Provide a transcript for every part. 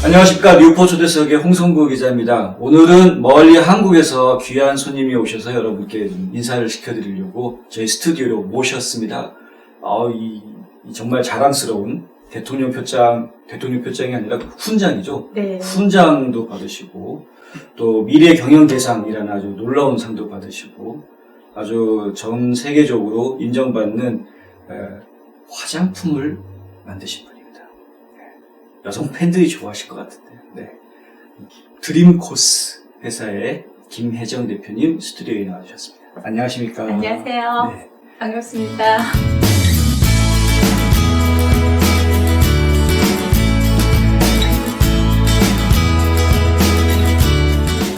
안녕하십니까. 뉴포 초대석의 홍성구 기자입니다. 오늘은 멀리 한국에서 귀한 손님이 오셔서 여러분께 좀 인사를 시켜드리려고 저희 스튜디오로 모셨습니다. 정말 자랑스러운 대통령 표장이 아니라 훈장이죠. 네. 훈장도 받으시고 또 미래 경영대상이라는 아주 놀라운 상도 받으시고 아주 전 세계적으로 인정받는 화장품을 만드신 분입니다. 여성 팬들이 좋아하실 것 같은데. 네. 드림코스 회사의 김혜정 대표님 스튜디오에 나와주셨습니다. 안녕하십니까? 안녕하세요. 네. 반갑습니다.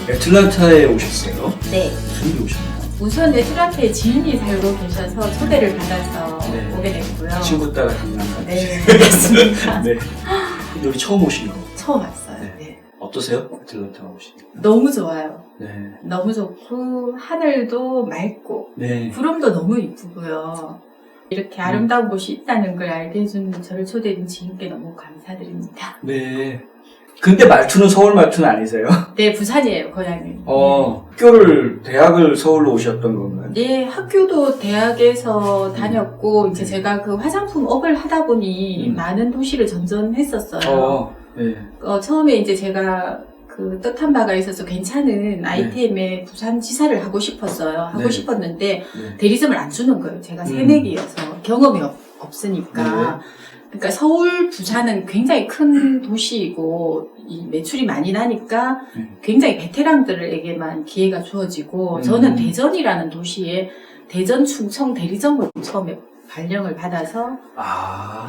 애틀란타에 오셨어요? 네. 무슨 일 오셨나요? 우선 애틀란타에 지인이 살고 계셔서 초대를 받아서 네. 오게 됐고요. 친구 따라 강남 가요. 네, 맞습니다. 네. 여기 처음 오신 거. 처음 왔어요. 네. 네. 어떠세요? 애틀란타 오시니까. 너무 좋아요. 네. 너무 좋고 하늘도 맑고 네. 구름도 너무 이쁘고요. 이렇게 아름다운 곳이 있다는 걸 알게 해준 저를 초대해준 지인께 너무 감사드립니다. 네. 근데 말투는 서울 말투는 아니세요? 네, 부산이에요, 고향이. 대학을 서울로 오셨던 건가요? 네, 학교도 대학에서 다녔고, 이제 제가 그 화장품 업을 하다 보니 많은 도시를 전전했었어요. 네. 처음에 이제 제가 그 뜻한 바가 있어서 괜찮은 아이템에 부산지사를 하고 싶었어요. 하고 네. 싶었는데, 네. 대리점을 안 주는 거예요. 제가 새내기여서 경험이 없으니까. 그러니까 서울, 부산은 굉장히 큰 도시이고 이 매출이 많이 나니까 굉장히 베테랑들에게만 기회가 주어지고 저는 대전이라는 도시에 대전 충청 대리점으로 처음에 발령을 받아서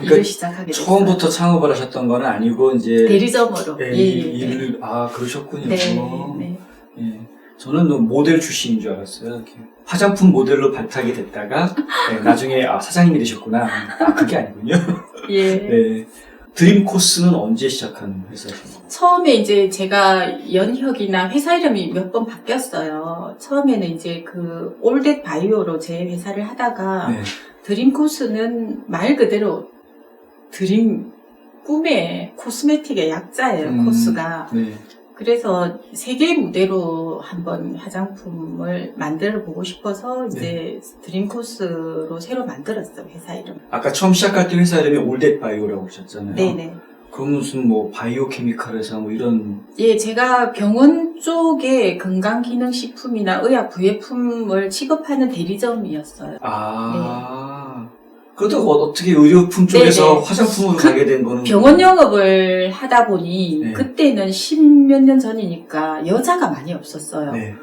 일을 시작하게 됐어요. 처음부터 창업을 하셨던 건 아니고 이제 대리점으로 일을 그러셨군요. 네, 네. 예. 저는 모델 출신인 줄 알았어요. 이렇게 화장품 모델로 발탁이 됐다가 나중에 사장님이 되셨구나. 그게 아니군요. 예. 네. 드림코스는 언제 시작한 회사신가요? 처음에 이제 제가 연혁이나 회사 이름이 몇 번 바뀌었어요. 처음에는 이제 그 올댓 바이오로 제 회사를 하다가 네. 드림코스는 말 그대로 드림 꿈의 코스메틱의 약자예요. 코스가. 네. 그래서 세계 무대로 한번 화장품을 만들어 보고 싶어서 이제 드림코스로 새로 만들었어요. 회사 이름. 아까 처음 시작할 때 회사 이름이 올댓 바이오라고 하셨잖아요. 네네. 그럼 무슨 바이오 케미칼 회사 이런. 예, 제가 병원 쪽에 건강기능식품이나 의약 부冶품을 취급하는 대리점이었어요. 네. 그러다가 어떻게 의료품 쪽에서 네네. 화장품으로 가게 된 거는? 병원 영업을 하다 보니 네. 그때는 10몇 년 전이니까 여자가 많이 없었어요. 네.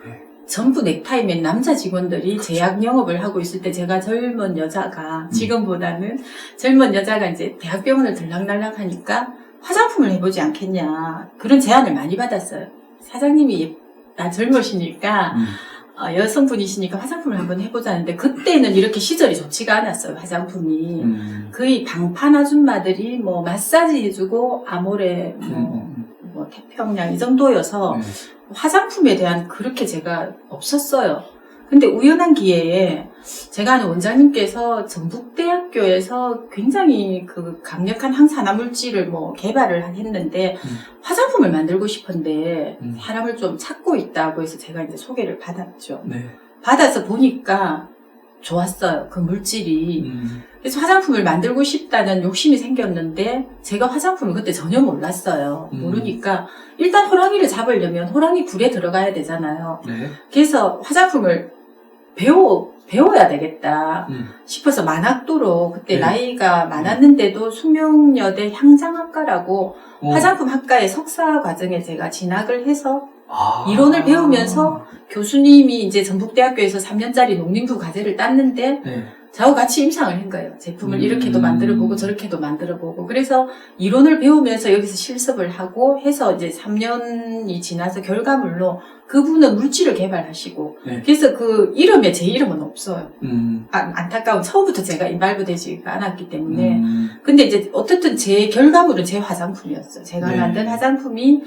전부 넥타이맨 남자 직원들이 제약 영업을 하고 있을 때 제가 젊은 여자가 지금보다는 젊은 여자가 이제 대학병원을 들락날락 하니까 화장품을 해보지 않겠냐 그런 제안을 많이 받았어요. 사장님이 나 젊으시니까 여성분이시니까 화장품을 한번 해보자는데 그때는 이렇게 시절이 좋지가 않았어요. 화장품이 거의 방판 아줌마들이 마사지 해주고 아모레 태평양 이 정도여서 화장품에 대한 그렇게 제가 없었어요. 근데 우연한 기회에 제가 아는 원장님께서 전북대학교에서 굉장히 그 강력한 항산화 물질을 개발을 했는데 화장품을 만들고 싶은데 사람을 좀 찾고 있다고 해서 제가 이제 소개를 받았죠. 네. 받아서 보니까 좋았어요. 그 물질이. 그래서 화장품을 만들고 싶다는 욕심이 생겼는데 제가 화장품을 그때 전혀 몰랐어요. 모르니까 일단 호랑이를 잡으려면 호랑이 굴에 들어가야 되잖아요. 네. 그래서 화장품을 배워야 되겠다 싶어서 만학도로 그때 나이가 많았는데도 숙명여대 향장학과라고 화장품 학과의 석사 과정에 제가 진학을 해서 이론을 배우면서 교수님이 이제 전북대학교에서 3년짜리 농림부 과제를 땄는데 저하고 같이 임상을 한 거예요. 제품을 이렇게도 만들어보고 저렇게도 만들어보고 그래서 이론을 배우면서 여기서 실습을 하고 해서 이제 3년이 지나서 결과물로 그분은 물질을 개발하시고 그래서 그 이름에 제 이름은 없어요. 안타까운 처음부터 제가 발부되지가 않았기 때문에 근데 이제 어쨌든 제 결과물은 제 화장품이었어요. 제가 만든 화장품이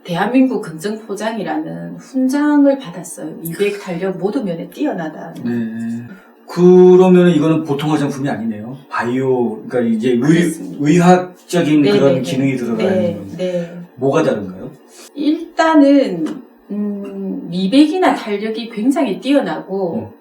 대한민국 긍정포장이라는 훈장을 받았어요. 미백, 탄력 모든 면에 뛰어나다는. 그러면 이거는 보통 화장품이 아니네요. 바이오, 그러니까 이제 의학적인 그런 기능이 들어가 있는 거예요. 뭐가 다른가요? 일단은 미백이나 탄력이 굉장히 뛰어나고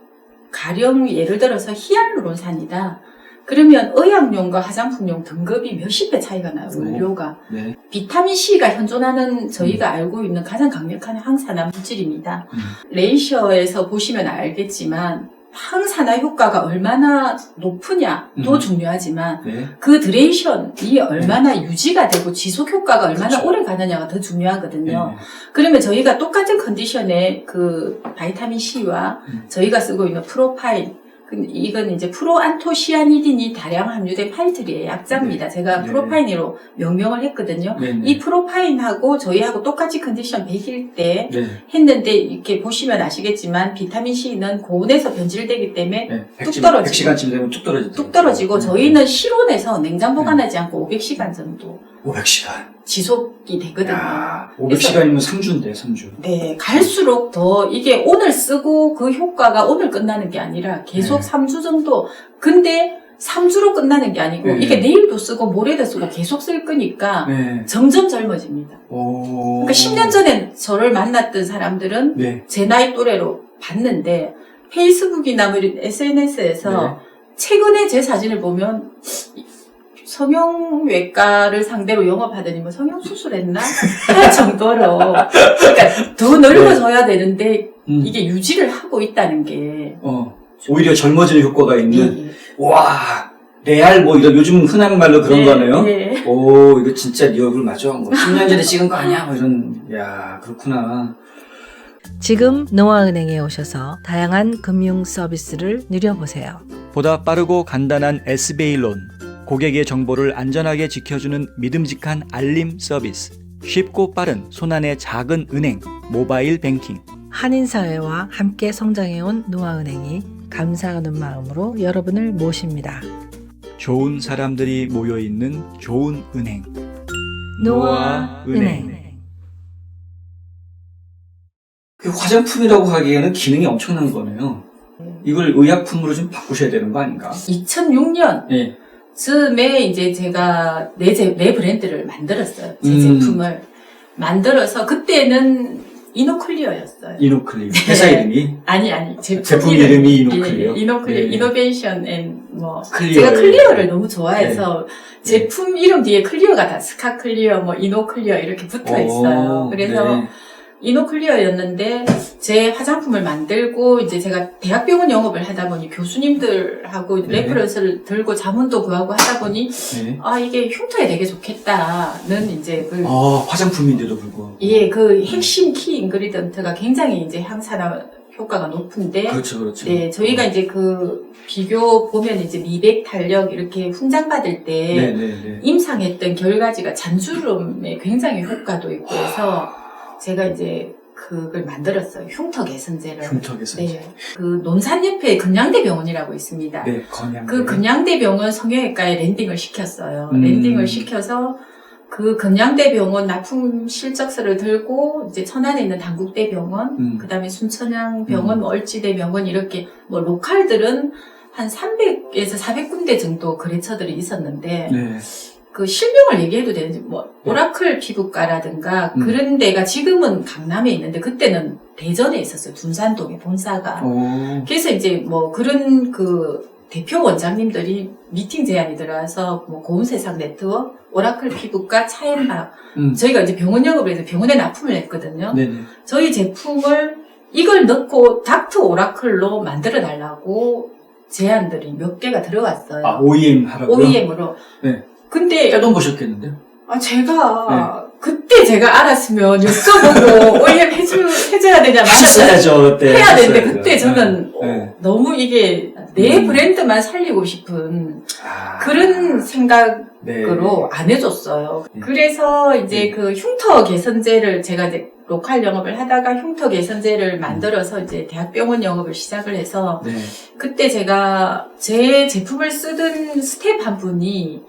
가령 예를 들어서 히알루론산이다. 그러면 의약용과 화장품용 등급이 몇십 배 차이가 나요. 원료가. 네. 비타민C가 현존하는 저희가 알고 있는 가장 강력한 항산화 물질입니다. 레이셔에서 보시면 알겠지만 항산화 효과가 얼마나 높으냐도 중요하지만 네. 그 드레이션이 얼마나 유지가 되고 지속 효과가 얼마나 그렇죠. 오래 가느냐가 더 중요하거든요. 네. 그러면 저희가 똑같은 컨디션에 그 바이타민 C와 저희가 쓰고 있는 프로파인, 이건 이제 프로안토시아니딘이 다량 함유된 파이트리의 약자입니다. 제가 네. 프로파인으로 명명을 했거든요. 네. 이 프로파인하고 저희하고 똑같이 컨디션 100일 때 네. 했는데 이렇게 보시면 아시겠지만 비타민 C는 고온에서 변질되기 때문에 네. 뚝 떨어지고 100시간쯤 되면 뚝 떨어지죠. 뚝 떨어지고 저희는 실온에서 냉장 보관하지 않고 500시간 정도 500시간. 지속이 되거든요. 야, 500시간이면 3주인데, 3주. 네, 갈수록 더 이게 오늘 쓰고 그 효과가 오늘 끝나는 게 아니라 계속 네. 3주 정도. 근데 3주로 끝나는 게 아니고 네. 이게 내일도 쓰고 모레도 쓰고 계속 쓸 거니까 네. 점점 젊어집니다. 오. 그러니까 10년 전에 저를 만났던 사람들은 네. 제 나이 또래로 봤는데 페이스북이나 뭐 이런 SNS에서 최근에 제 사진을 보면 성형외과를 상대로 영업하더니 뭐 성형수술했나? 할 정도로 그러니까 더 넓어져야 되는데 이게 유지를 하고 있다는 게 오히려 젊어지는 효과가 있는 예. 와 레알 뭐 이런 요즘 흔한 말로 그런 네, 거네요. 네. 오 이거 진짜 네 얼굴 맞아. 뭐 10년 전에 찍은 거 아니야? 뭐 이런 야 그렇구나. 지금 노아은행에 오셔서 다양한 금융 서비스를 누려보세요. 보다 빠르고 간단한 SBA론, 고객의 정보를 안전하게 지켜주는 믿음직한 알림 서비스, 쉽고 빠른 손안의 작은 은행, 모바일 뱅킹. 한인사회와 함께 성장해온 노아은행이 감사하는 마음으로 여러분을 모십니다. 좋은 사람들이 모여있는 좋은 은행. 노아은행. 그 화장품이라고 하기에는 기능이 엄청난 거네요. 이걸 의약품으로 좀 바꾸셔야 되는 거 아닌가? 2006년 예. 즈음에 이제 제가 내 브랜드를 만들었어요. 제 제품을 만들어서 그때는 이노클리어였어요. 이노클리어. 회사 이름이? 아니 제품 이름이 이노클리어? 예, 이노클리어, 예. 이노베이션 앤 뭐 클리어. 제가 클리어를 너무 좋아해서 제품 이름 뒤에 클리어가 다 스카 클리어, 뭐 이노클리어 이렇게 붙어 있어요. 그래서 이노클리어였는데 제 화장품을 만들고 이제 제가 대학병원 영업을 하다 보니 교수님들하고 레퍼런스를 들고 자문도 구하고 하다 보니 아 이게 흉터에 되게 좋겠다는 이제 화장품인데도 불구하고 예, 그 핵심 키 인그리던트가 굉장히 이제 항산화 효과가 높은데 그렇죠. 네, 저희가 이제 그 비교 보면 이제 미백 탄력 이렇게 훈장 받을 때 임상했던 결과지가 잔주름에 굉장히 효과도 있고 해서 제가 이제 그걸 만들었어요. 흉터 개선제를. 흉터 개선제. 네. 그 논산 옆에 건양대병원이라고 있습니다. 네, 건양대. 그 건양대병원 성형외과에 랜딩을 시켰어요. 랜딩을 시켜서 그 건양대병원 납품 실적서를 들고 이제 천안에 있는 단국대병원, 그다음에 순천향병원, 얼지대병원 이렇게 뭐 로컬들은 한 300에서 400군데 정도 거래처들이 있었는데 그 실명을 얘기해도 되는지 뭐 오라클 피부과라든가 그런 데가 지금은 강남에 있는데 그때는 대전에 있었어요. 둔산동에 본사가. 그래서 이제 뭐 그런 그 대표 원장님들이 미팅 제안이 들어와서 뭐 고운세상 네트워크, 오라클 피부과, 차앤박 저희가 이제 병원 영업을 해서 병원에 납품을 했거든요. 저희 제품을 이걸 넣고 닥터 오라클로 만들어 달라고 제안들이 몇 개가 들어왔어요. 아, OEM 하라고요? OEM으로. 네. 근데 떼돈 보셨겠는데요? 제가 그때 제가 알았으면 여쭤보고 OEM 해줘야 되냐 하셨어야죠. 그때 해야 되는데 그때 저는 너무 이게 내 브랜드만 살리고 싶은 그런 생각으로 안 해줬어요. 그래서 이제 그 흉터 개선제를 제가 이제 로컬 영업을 하다가 흉터 개선제를 만들어서 이제 대학병원 영업을 시작을 해서 그때 제가 제 제품을 쓰던 스텝 한 분이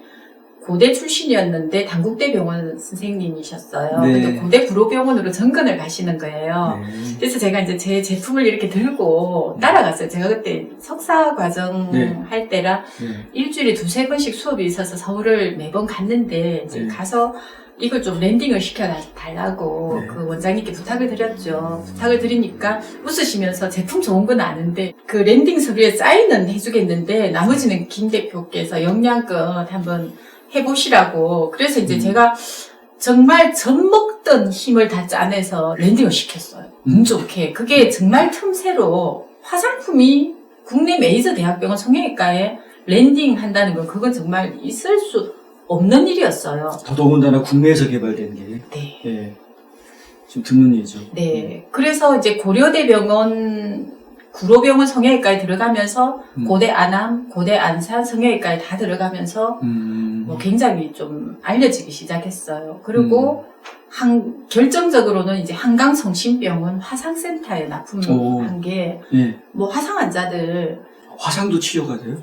고대 출신이었는데 단국대병원 선생님이셨어요. 근데 고대 구로병원으로 전근을 가시는 거예요. 그래서 제가 이제 제 제품을 이렇게 들고 따라갔어요. 제가 그때 석사 과정 할 때라 일주일에 2-3번씩 수업이 있어서 서울을 매번 갔는데 이제 가서 이걸 좀 랜딩을 시켜달라고 네. 그 원장님께 부탁을 드렸죠. 부탁을 드리니까 웃으시면서 제품 좋은 건 아는데 그 랜딩 서류에 사인은 해주겠는데 나머지는 김 대표께서 역량껏 한번 해보시라고. 그래서 이제 제가 정말 젖먹던 힘을 다 짜내서 랜딩을 시켰어요. 운 좋게. 그게 정말 틈새로 화장품이 국내 메이저 대학병원 성형외과에 랜딩 한다는 건 그건 정말 있을 수 없는 일이었어요. 더더군다나 국내에서 개발된 게 네. 예, 좀 드문 일이죠. 네. 그래서 이제 고려대병원, 구로병원 성형외과에 들어가면서 고대 안암, 고대 안산 성형외과에 다 들어가면서 뭐 굉장히 좀 알려지기 시작했어요. 그리고 결정적으로는 이제 한강성심병원 화상센터에 납품한 게 예. 뭐 화상 환자들 화상도 치료가 돼요?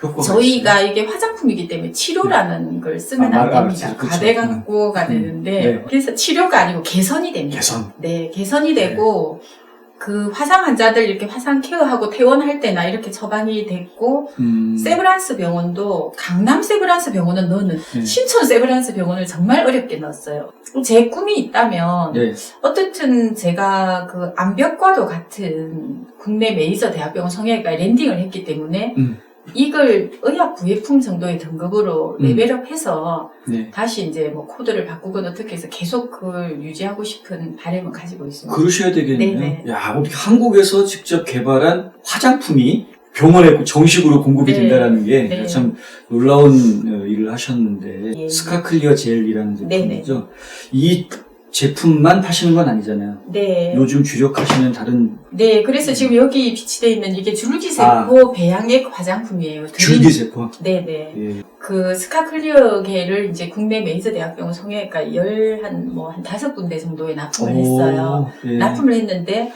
효과가 저희가 있어요? 이게 화장품이기 때문에 치료라는 걸 쓰면 아, 안 됩니다. 알았어요. 그쵸. 과대 광고가 되는데 네. 그래서 치료가 아니고 개선이 됩니다. 개선. 네, 개선이 되고 그 화상 환자들 이렇게 화상 케어하고 퇴원할 때나 이렇게 처방이 됐고 세브란스 병원도 강남 세브란스 병원은 넣는 네. 신촌 세브란스 병원을 정말 어렵게 넣었어요. 제 꿈이 있다면 네. 어쨌든 제가 그 암벽과도 같은 국내 메이저 대학병원 성형외과에 랜딩을 했기 때문에 이걸 의학 부외품 정도의 등급으로 레벨업해서 네. 다시 이제 뭐 코드를 바꾸거나 어떻게 해서 계속 그걸 유지하고 싶은 바람을 가지고 있습니다. 그러셔야 되겠네요. 네네. 야, 어떻게 한국에서 직접 개발한 화장품이 병원에 정식으로 공급이 네. 된다는 게 네. 참 놀라운 일을 하셨는데 예. 스카클리어 젤이라는 네네. 제품이죠. 이 제품만 파시는 건 아니잖아요. 네. 요즘 주력하시는 다른 네, 그래서 지금 여기 비치되어 있는 이게 줄기세포 배양액 화장품이에요. 줄기세포. 네네. 예. 그 스카클리어계를 이제 국내 메이저 대학병원 성형외과 한 5군데 정도에 납품을 했어요. 예. 납품을 했는데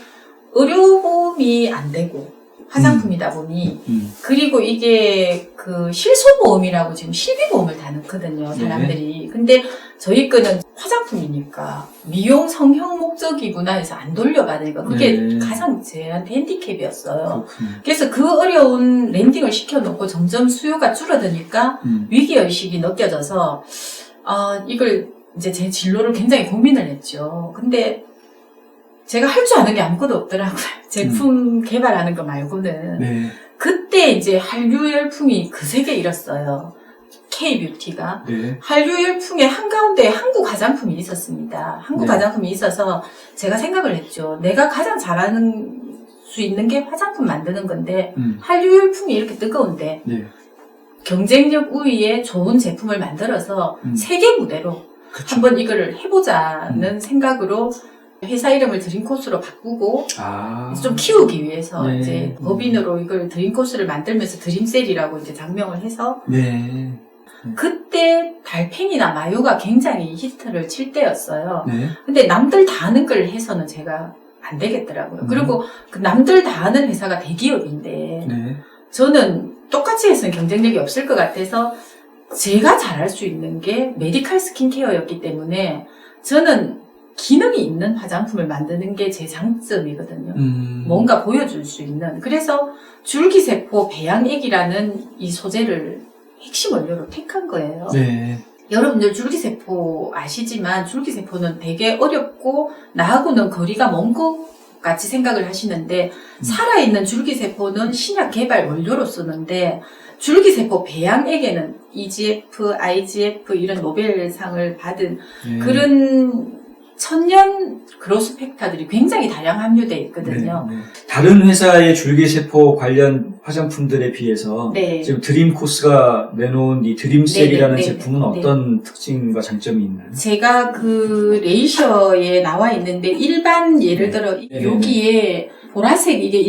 의료보험이 안 되고 화장품이다 보니 그리고 이게 그 실손보험이라고 지금 실비보험을 다 넣거든요, 사람들이. 근데 저희 거는 화장품이니까 미용 성형 목적이구나 해서 안 돌려받으니까 그게 네. 가장 제한테 핸디캡이었어요. 그렇군요. 그래서 그 어려운 랜딩을 시켜놓고 점점 수요가 줄어드니까 위기의식이 느껴져서 이걸 이제 제 진로를 굉장히 고민을 했죠. 근데 제가 할 줄 아는 게 아무것도 없더라고요. 제품 개발하는 거 말고는. 네. 그때 이제 한류 열풍이 그세게 일었어요. K-뷰티가. 네. 한류 열풍의 한가운데 한국 화장품이 있었습니다. 한국 네. 화장품이 있어서 제가 생각을 했죠. 내가 가장 잘하는 수 있는 게 화장품 만드는 건데 한류 열풍이 이렇게 뜨거운데 네. 경쟁력 우위에 좋은 제품을 만들어서 세계 무대로 그쵸. 한번 이거를 해보자는 생각으로 회사 이름을 드림코스로 바꾸고 좀 키우기 위해서 네. 이제 법인으로 이걸 드림코스를 만들면서 드림셀이라고 이제 장명을 해서 네. 그때 달팽이나 마요가 굉장히 히트를 칠 때였어요. 네. 근데 남들 다 하는 걸 해서는 제가 안 되겠더라고요. 그리고 그 남들 다 하는 회사가 대기업인데 네. 저는 똑같이 해서는 경쟁력이 없을 것 같아서 제가 잘할 수 있는 게 메디칼 스킨케어였기 때문에 저는 기능이 있는 화장품을 만드는 게 제 장점이거든요. 뭔가 보여줄 수 있는. 그래서 줄기세포 배양액이라는 이 소재를 핵심 원료로 택한 거예요. 네. 여러분들 줄기세포 아시지만 줄기세포는 되게 어렵고 나하고는 거리가 먼 것 같이 생각을 하시는데 살아있는 줄기세포는 신약 개발 원료로 쓰는데 줄기세포 배양액에는 EGF, IGF 이런 노벨상을 받은 네. 그런 천연 그로스 팩터들이 굉장히 다량 함유되어 있거든요. 네, 네. 다른 회사의 줄기세포 관련 화장품들에 비해서 네. 지금 드림코스가 내놓은 이 드림셀이라는 네, 네, 제품은 네. 어떤 특징과 장점이 있나요? 제가 그 레이셔에 나와 있는데 일반 예를 들어 네. 여기에 보라색 이게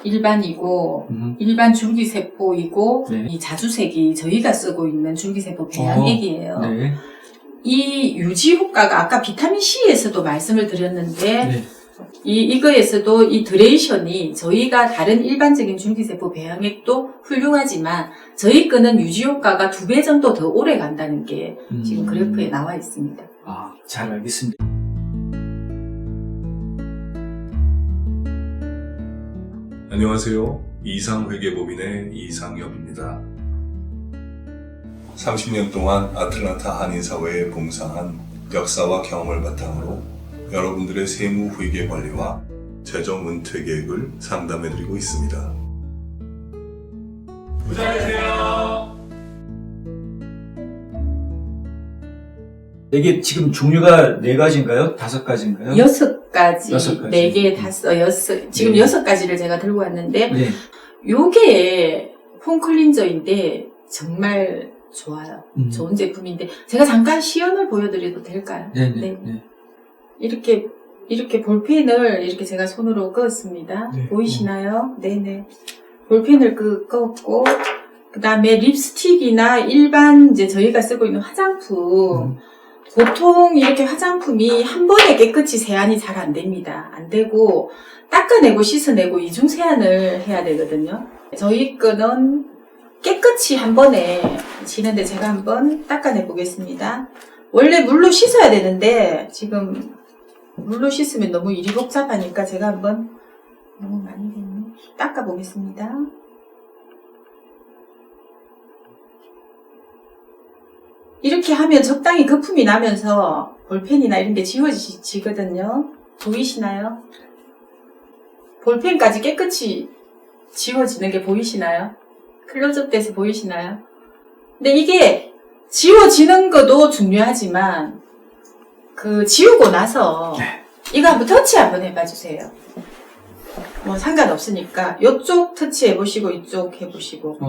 일반이고 일반 줄기세포이고 네. 이 자주색이 저희가 쓰고 있는 줄기세포 배양액이에요. 네. 이 유지 효과가 아까 비타민C에서도 말씀을 드렸는데 네. 이거에서도 이 드레이션이 저희가 다른 일반적인 줄기세포 배양액도 훌륭하지만 저희 거는 유지 효과가 2배 정도 더 오래 간다는 게 지금 그래프에 나와 있습니다. 잘 알겠습니다. 안녕하세요. 이상회계법인의 이상엽입니다. 30년 동안 아틀란타 한인사회에 봉사한 역사와 경험을 바탕으로 여러분들의 세무 회계 관리와 재정 은퇴 계획을 상담해드리고 있습니다. 이게 지금 종류가 4가지인가요? 5가지인가요? 6가지, 여섯 가지. 4개, 5, 지금 네. 6가지를 제가 들고 왔는데, 네. 요게 폼클린저인데 정말 좋아요. 좋은 제품인데 제가 잠깐 시연을 보여드려도 될까요? 네네. 네. 네. 이렇게 볼펜을 이렇게 제가 손으로 그었습니다. 네. 보이시나요? 네네. 볼펜을 그었고 그 다음에 립스틱이나 일반 이제 저희가 쓰고 있는 화장품 보통 이렇게 화장품이 한 번에 깨끗이 세안이 잘 안 됩니다. 안 되고 닦아내고 씻어내고 이중 세안을 해야 되거든요. 저희 거는 깨끗이 한 번에 지는데 제가 한번 닦아내 보겠습니다. 원래 물로 씻어야 되는데 지금 물로 씻으면 너무 일이 복잡하니까 제가 한번 너무 많이 됐네. 닦아 보겠습니다. 이렇게 하면 적당히 거품이 나면서 볼펜이나 이런 게 지워지거든요. 보이시나요? 볼펜까지 깨끗이 지워지는 게 보이시나요? 클로즈업 돼서 보이시나요? 근데 이게 지워지는 것도 중요하지만 그 지우고 나서 이거 한번 터치 한번 해봐 주세요. 뭐 상관없으니까 이쪽 터치 해보시고 이쪽 해보시고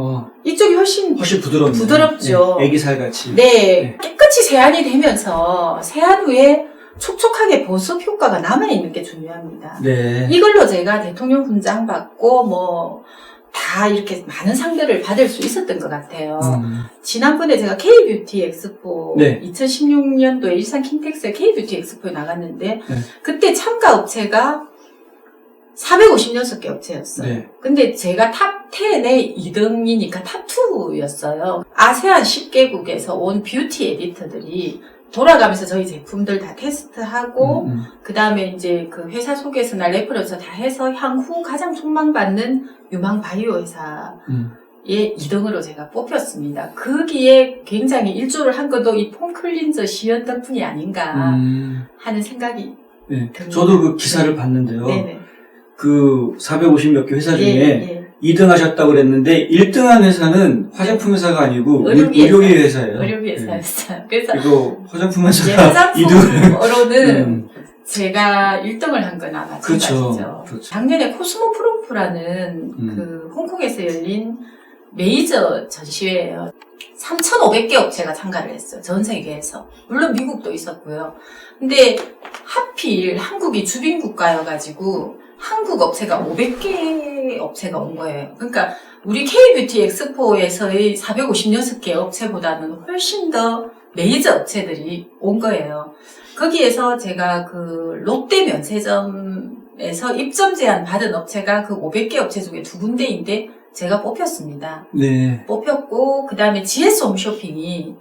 이쪽이 훨씬 부드럽네요. 부드럽죠. 네, 애기살같이. 네, 깨끗이 세안이 되면서 세안 후에 촉촉하게 보습 효과가 남아있는 게 중요합니다. 네. 이걸로 제가 대통령 훈장 받고 뭐 다 이렇게 많은 상들을 받을 수 있었던 것 같아요. 지난번에 제가 K-뷰티 엑스포 네. 2016년도에 일산 킨텍스 K-뷰티 엑스포에 나갔는데 네. 그때 참가 업체가 456개 업체였어요. 네. 근데 제가 탑 10의 2등이니까 탑 2였어요. 아세안 10개국에서 온 뷰티 에디터들이 돌아가면서 저희 제품들 다 테스트하고 그 다음에 이제 그 회사 소개서나 레퍼런스 다 해서 향후 가장 촉망받는 유망 바이오 회사의 2등으로 제가 뽑혔습니다. 거기에 굉장히 일조를 한 것도 이 폼클린저 시연 덕분이 아닌가 하는 생각이 네. 듭니다. 저도 그 기사를 봤는데요. 네네. 그 450몇 개 회사 중에 예. 2등 하셨다고 그랬는데 1등한 회사는 화장품 회사가 아니고 의료기 의료기 회사예요. 의료기 회사였어요. 그래서 그리고 화장품 예, 회사가 2등. 화장품으로는 제가 1등을 한 건 아마 그렇죠. 마찬가지죠. 그렇죠. 작년에 코스모프로프라는 그 홍콩에서 열린 메이저 전시회예요. 3,500개 업체가 참가를 했어요. 전 세계에서. 물론 미국도 있었고요. 근데 하필 한국이 주빈 국가여가지고 한국 업체가 500개 업체가 온 거예요. 그러니까 우리 K-뷰티 엑스포에서의 456개 업체보다는 훨씬 더 메이저 업체들이 온 거예요. 거기에서 제가 그 롯데 면세점에서 입점 제한 받은 업체가 그 500개 업체 중에 2군데인데 제가 뽑혔습니다. 네. 뽑혔고 그 다음에 GS 홈쇼핑이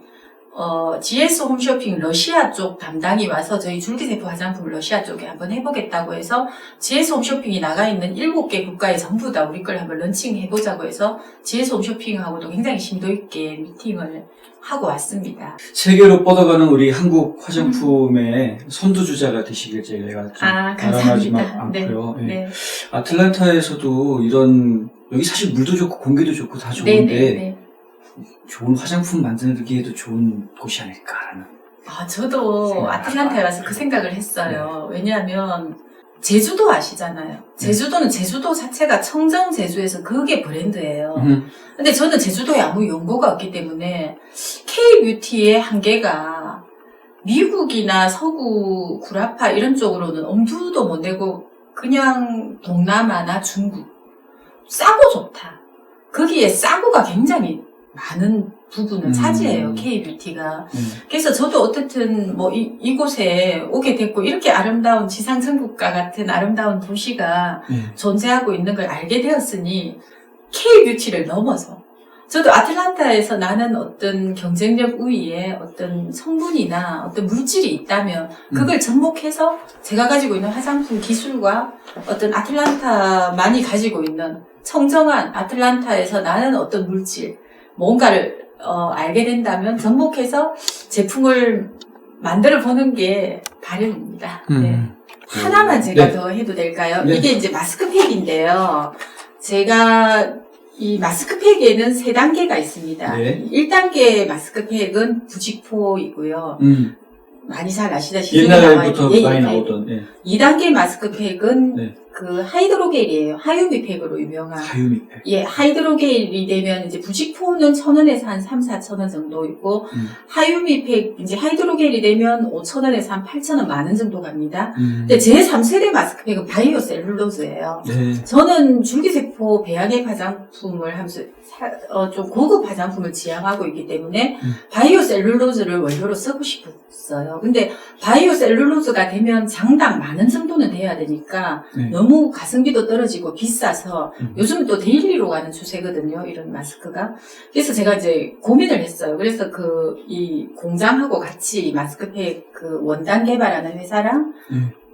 GS 홈쇼핑 러시아 쪽 담당이 와서 저희 줄기세포 화장품 러시아 쪽에 한번 해보겠다고 해서 GS 홈쇼핑이 나가 있는 7개 국가에 전부 다 우리 걸 한번 런칭해보자고 해서 GS 홈쇼핑하고도 굉장히 심도 있게 미팅을 하고 왔습니다. 세계로 뻗어가는 우리 한국 화장품의 선두주자가 되시길 제가 좀 바람하지만 감사합니다. 않고요. 네. 네. 아틀란타에서도 이런 여기 사실 물도 좋고 공기도 좋고 다 좋은데 네. 좋은 화장품 만들기에도 좋은 곳이 아닐까라는. 저도 아틀란타에 와서 그 생각을 했어요. 왜냐하면 제주도 아시잖아요. 제주도는 제주도 자체가 청정 제주에서 그게 브랜드예요. 근데 저는 제주도에 아무 연고가 없기 때문에 K-뷰티의 한계가 미국이나 서구 구라파 이런 쪽으로는 엄두도 못 내고 그냥 동남아나 중국 싸고 좋다. 거기에 싸고가 굉장히 많은 부분을 차지해요. K-뷰티가. 그래서 저도 어쨌든 뭐 이곳에 오게 됐고 이렇게 아름다운 지상천국과 같은 아름다운 도시가 존재하고 있는 걸 알게 되었으니 K-뷰티를 넘어서 저도 아틀란타에서 나는 어떤 경쟁력 우위에 어떤 성분이나 어떤 물질이 있다면 그걸 접목해서 제가 가지고 있는 화장품 기술과 어떤 아틀란타만이 가지고 있는 청정한 아틀란타에서 나는 어떤 물질 뭔가를 알게 된다면 접목해서 제품을 만들어 보는 게 바람입니다. 네. 하나만 제가 네. 더 해도 될까요? 네. 이게 이제 마스크팩인데요. 제가 이 마스크팩에는 3단계가 있습니다. 네. 1단계 마스크팩은 부직포이고요. 많이 잘 아시다시피 옛날부터 나와 있는 많이 예, 나오던, 예. 2단계 마스크팩은 네. 그 하이드로겔이에요. 하유미팩으로 유명한. 하유미팩. 예, 하이드로겔이 되면 이제 부직포는 1,000원에서 한 3,000~4,000원 정도 있고, 하유미팩, 이제 하이드로겔이 되면 5,000원에서 한 8,000원 많은 정도 갑니다. 근데 제 3세대 마스크팩은 바이오 셀룰로즈예요. 네. 저는 줄기세포 배양액 화장품을 하면서 좀 고급 화장품을 지향하고 있기 때문에 바이오 셀룰로즈를 원료로 쓰고 싶었어요. 근데 바이오 셀룰로즈가 되면 장당 10,000원 정도는 돼야 되니까 네. 너무 가성비도 떨어지고 비싸서 요즘은 또 데일리로 가는 추세거든요. 이런 마스크가. 그래서 제가 이제 고민을 했어요. 그래서 이 공장하고 같이 이 마스크팩 그 원단 개발하는 회사랑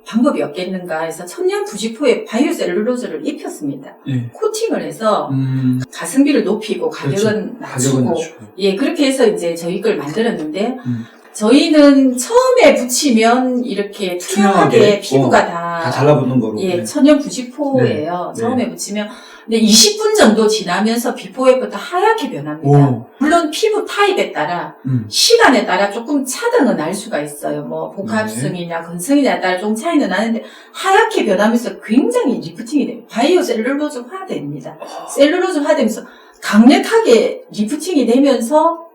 방법이 없겠는가 해서 천연 부직포에 바이오 셀룰로즈를 입혔습니다. 네. 코팅을 해서 가성비를 높이고 가격은 낮추고 낮추고. 예, 그렇게 해서 이제 저희 걸 만들었는데 저희는 처음에 붙이면 이렇게 투명하게 투명하게. 피부가 다 달라붙는 거로. 예, 네. 천연 부직포예요. 네. 처음에 붙이면. 근데 20분 정도 지나면서 비포에부터 하얗게 변합니다. 오. 물론 피부 타입에 따라, 시간에 따라 조금 차등은 날 수가 있어요. 뭐, 복합성이냐, 건성이냐에 따라 좀 차이는 나는데, 하얗게 변하면서 굉장히 리프팅이 돼요. 바이오 셀룰로즈화 됩니다. 셀룰로즈화 되면서 강력하게 리프팅이 되면서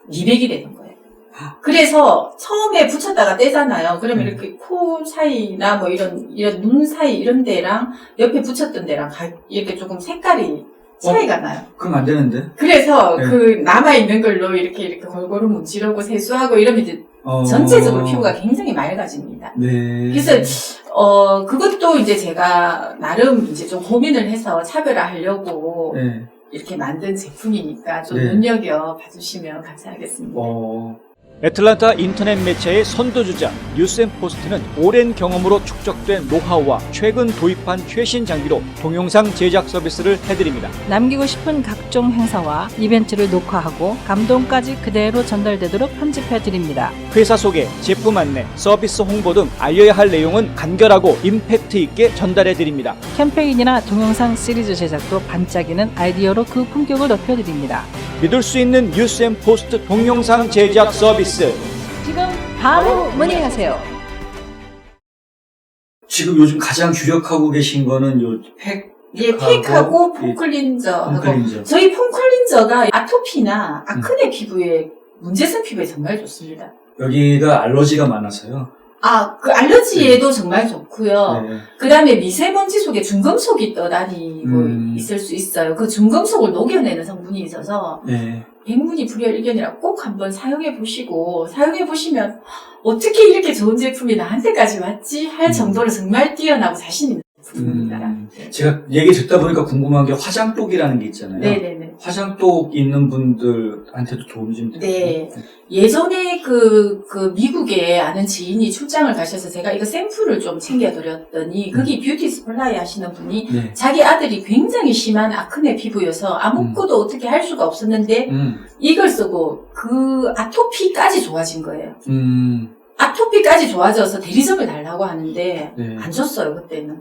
미백이 되는 거예요. 그래서 처음에 붙였다가 떼잖아요. 그러면 이렇게 코 사이나 뭐 이런 눈 사이 이런 데랑 옆에 붙였던 데랑 이렇게 조금 색깔이 차이가 나요. 그럼 안 되는데? 그래서 네. 그 남아있는 걸로 이렇게 골고루 문지르고 세수하고 이러면 이제 전체적으로 피부가 굉장히 맑아집니다. 네. 그래서 그것도 이제 제가 나름 이제 좀 고민을 해서 차별화하려고 네. 이렇게 만든 제품이니까 좀 네. 눈여겨 봐주시면 감사하겠습니다. 애틀란타 인터넷 매체의 선도주자 뉴스앤포스트는 오랜 경험으로 축적된 노하우와 최근 도입한 최신 장비로 동영상 제작 서비스를 해드립니다. 남기고 싶은 각종 행사와 이벤트를 녹화하고 감동까지 그대로 전달되도록 편집해 드립니다. 회사 소개, 제품 안내, 서비스 홍보 등 알려야 할 내용은 간결하고 임팩트 있게 전달해 드립니다. 캠페인이나 동영상 시리즈 제작도 반짝이는 아이디어로 그 품격을 높여드립니다. 믿을 수 있는 뉴스앤포스트 동영상 제작 서비스. 지금 바로 문의하세요. 지금 요즘 가장 주력하고 계신 거는 요 팩. 예, 팩하고 폼 예, 클린저하고 폼클린저. 저희 폼 클린저가 아토피나 아크네 피부에 문제성 피부에 정말 좋습니다. 여기가 알러지가 많아서요. 그 알러지에도 정말 좋고요. 네. 그 다음에 미세먼지 속에 중금속이 떠다니고 있을 수 있어요. 그 중금속을 녹여내는 성분이 있어서 네. 백문이 불여일견이라 꼭 한번 사용해 보시고 사용해 보시면 어떻게 이렇게 좋은 제품이 나한테까지 왔지 할 정도로 정말 뛰어나고 자신 있는 제품입니다. 제가 얘기 듣다 보니까 궁금한 게 화장독이라는 게 있잖아요. 네네네. 화장독 있는 분들한테도 도움이 좀 돼요. 네. 예전에 그 미국에 아는 지인이 출장을 가셔서 제가 이거 샘플을 좀 챙겨드렸더니 거기 뷰티 스플라이 하시는 분이 네. 자기 아들이 굉장히 심한 아크네 피부여서 아무것도 어떻게 할 수가 없었는데 이걸 쓰고 그 아토피까지 좋아진 거예요. 아토피까지 좋아져서 대리점을 달라고 하는데 네. 안 줬어요 그때는.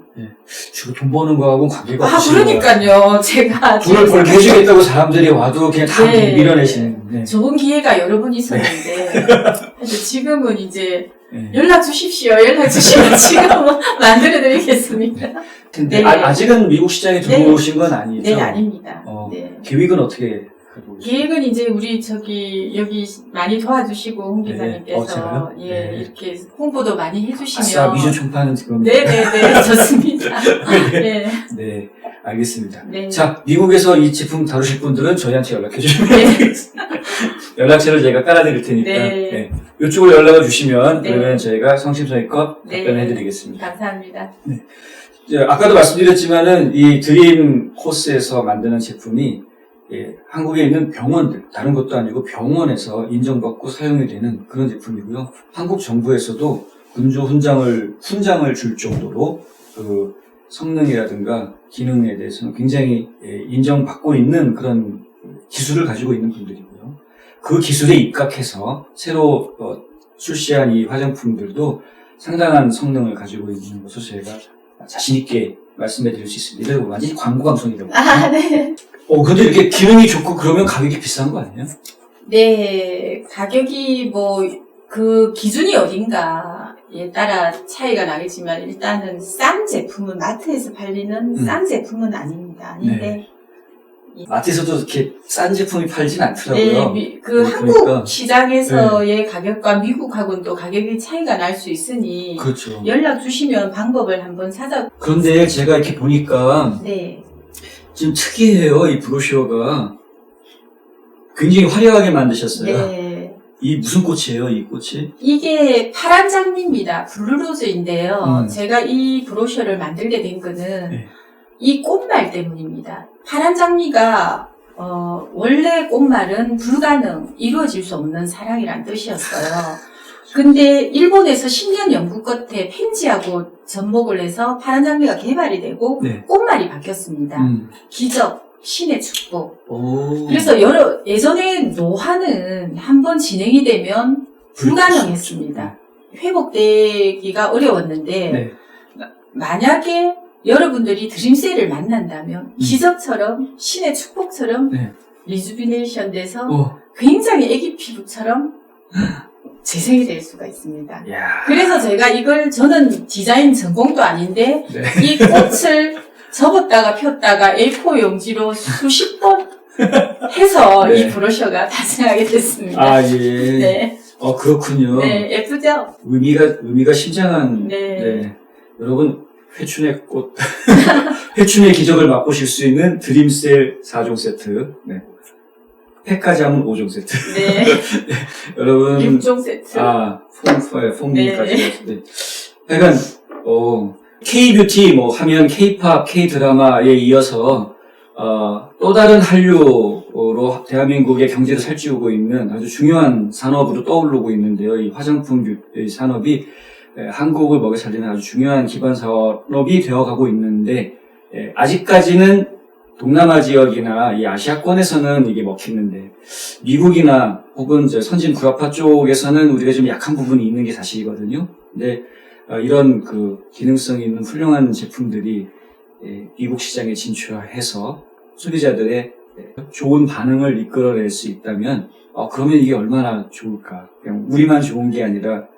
주로 돈 버는 거하고는 관계가 없으신 그러니까요. 제가 돈을 벌게 해주겠다고 사람들이 와도 그냥 다 네. 밀어내시는. 네. 좋은 기회가 여러 번 있었는데 근데 지금은 이제 네. 연락 주십시오. 연락 주시면 지금 만들어드리겠습니다. 근데 네. 아직은 미국 시장에 들어오신 건 아니죠? 네, 아닙니다. 네. 계획은 어떻게 하고 계세요? 계획은 이제 우리 여기 많이 도와주시고 홍 네. 기자님께서 제가요? 예, 네. 이렇게 홍보도 많이 해주시면 아싸, 미주 총파는 지금. 네네네 좋습니다. 네. 네, 알겠습니다. 네. 자, 미국에서 이 제품 다루실 분들은 저희한테 연락해 주시면 네. 연락처를 제가 깔아드릴 테니까 네. 이쪽으로 연락을 주시면 네. 그러면 저희가 성심성의껏 네. 답변해드리겠습니다. 감사합니다. 이제 아까도 말씀드렸지만은 이 드림 코스에서 만드는 제품이 한국에 있는 병원들, 다른 것도 아니고 병원에서 인정받고 사용이 되는 그런 제품이고요. 한국 정부에서도 군조 훈장을 줄 정도로 그 성능이라든가 기능에 대해서는 굉장히 인정받고 있는 그런 기술을 가지고 있는 분들이고요. 그 기술에 입각해서 새로 출시한 이 화장품들도 상당한 성능을 가지고 있는 것으로 저희가 자신 있게 말씀해 드릴 수 있습니다. 이거 완전히 광고 방송이라고. 아, 네. 근데 이렇게 기능이 좋고 그러면 가격이 비싼 거 아니에요? 네, 가격이 그 기준이 어딘가에 따라 차이가 나겠지만, 일단은 싼 제품은, 마트에서 팔리는 싼 제품은 아닙니다. 아닌데, 마트에서도 이렇게 싼 제품이 팔진 않더라고요. 네, 그 한국 시장에서의 가격과 미국하고는 또 가격이 차이가 날 수 있으니, 그렇죠. 연락 주시면 방법을 한번 찾아. 그런데 제가 이렇게 보니까 네. 좀 특이해요. 이 브로셔가 굉장히 화려하게 만드셨어요. 네. 이 무슨 꽃이에요? 이 꽃이? 이게 파란 장미입니다. 블루로즈인데요. 음. 제가 이 브로셔를 만들게 된 거는 네. 이 꽃말 때문입니다. 파란 장미가 원래 꽃말은 불가능, 이루어질 수 없는 사랑이란 뜻이었어요. 근데 일본에서 10년 연구 끝에 펜지하고 접목을 해서 파란 장미가 개발이 되고 네. 꽃말이 바뀌었습니다. 기적, 신의 축복. 오. 그래서 예전에 노화는 한번 진행이 되면 불가능했습니다. 회복되기가 어려웠는데, 네. 만약에 여러분들이 드림셀을 만난다면, 기적처럼, 신의 축복처럼, 네. 리주비네이션 돼서 굉장히 애기 피부처럼 재생이 될 수가 있습니다. 야. 그래서 제가 저는 디자인 전공도 아닌데, 네. 이 꽃을 접었다가 폈다가 A4 용지로 수십 번 해서 네. 이 브로셔가 탄생하게 됐습니다. 아, 예. 네. 그렇군요. 네, 예쁘죠? 의미가 심장한. 네. 여러분, 회춘의 꽃, 회춘의 기적을 맛보실 수 있는 드림셀 4종 세트. 네. 팩까지 하면 5종 세트. 네. 여러분. 6종 세트. 폼까지. 네. 약간, K-뷰티 하면 K-팝, K-드라마에 이어서, 또 다른 한류로 대한민국의 경제를 살찌우고 있는 아주 중요한 산업으로 떠오르고 있는데요. 이 화장품 산업이 한국을 먹여 살리는 아주 중요한 기반 산업이 되어가고 있는데, 아직까지는 동남아 지역이나 이 아시아권에서는 이게 먹히는데, 미국이나 혹은 선진 불아파 쪽에서는 우리가 좀 약한 부분이 있는 게 사실이거든요. 근데 이런 기능성 있는 훌륭한 제품들이 미국 시장에 진출해서 소비자들의 좋은 반응을 이끌어낼 수 있다면, 그러면 이게 얼마나 좋을까. 그냥 우리만 좋은 게 아니라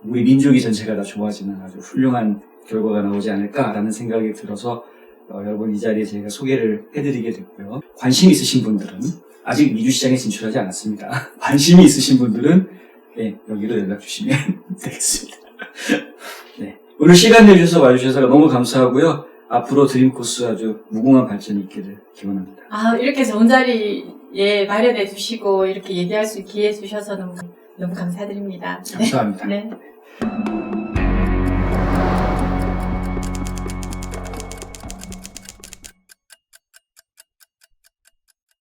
우리 민족이 전체가 다 좋아지는 아주 훌륭한 결과가 나오지 않을까라는 생각이 들어서 여러분 이 자리에 저희가 소개를 해드리게 됐고요. 관심 있으신 분들은 아직 미주 시장에 진출하지 않았습니다. 관심이 있으신 분들은 여기로 연락 주시면 되겠습니다. 네. 오늘 시간 내주셔서 와주셔서 너무 감사하고요. 앞으로 드림코스 아주 무궁한 발전이 있기를 기원합니다. 이렇게 좋은 자리에 마련해 주시고 이렇게 얘기할 수 있게 기회 주셔서 너무 감사드립니다. 감사합니다. 네.